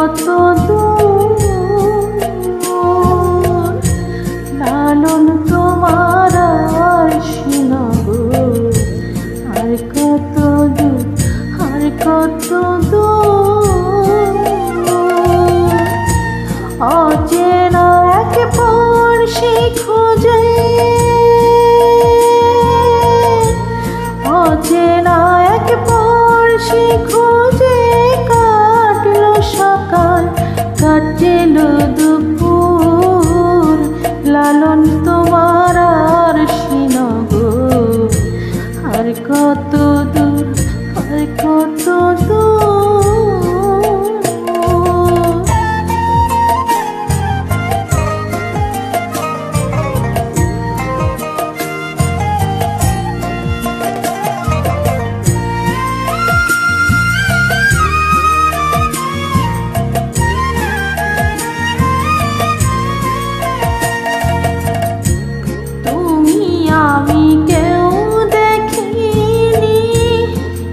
কত দূর লালন তোমার সিনগো, আর কত দূর, আর কত দূর অচেনা এক পড়শি খোঁজে, অচেনা এক পড়শি খোঁজে কাটলো সকাল, কাটলো দুপুর লালন তোমার সিনগো, আর কত দূর, আর কত দূর। আমি কেউ দেখিনি,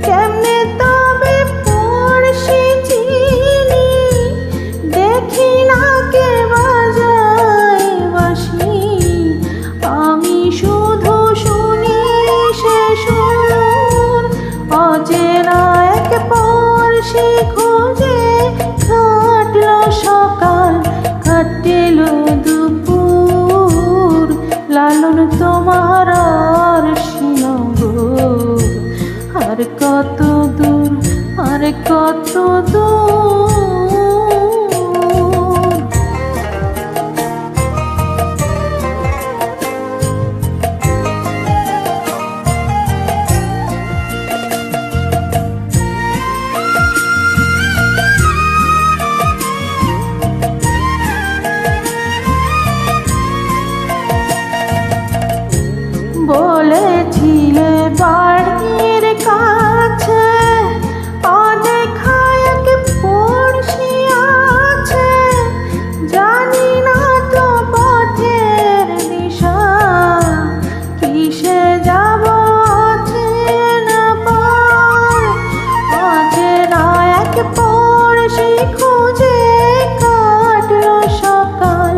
কেমনে তবে পড়শি চিনি, দেখি না কে বাজায় বাঁশি, আমি শুধু শুনি সে সুর, অচেনা এক পড়শি খোঁজে কাটলো সকাল, কাটলো দুপুর লালন তোমার সিনগো, আর কত দূর, আর কত দূর। বলেছিলে বাড়ির কাছে অদেখা এক পড়শি আছে, জানি না তো পথের দিশা, কিসে যাব অচেনা পথ, অচেনা এক পড়শি খুঁজে কাটলো সকাল,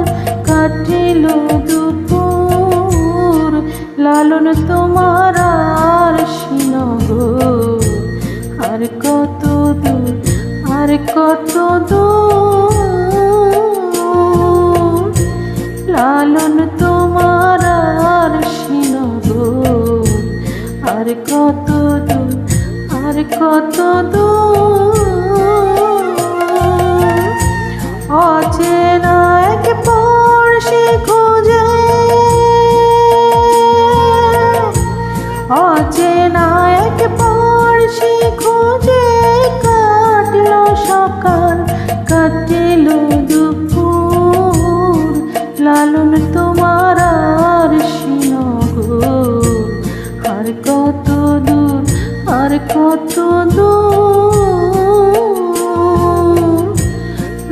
কাটলো দুপুর লালন তোমার সিনগো, আর কত দূর, আর কত দূর লালন তোমার সিনগো, আর কত দূর, আর কত দূর অচেনা এক পড়শি খোঁজে, অচেনা এক পড়শি খোঁজে কাটলো সকাল, কাটলো দুপুর লালন তোমার সিনগো, আর কত দূর, আর কত দূর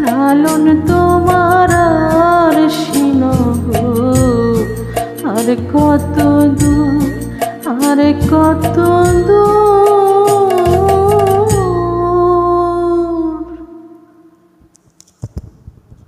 লালন তোমার সিনগো, আর কত দূর, আর কত দূর।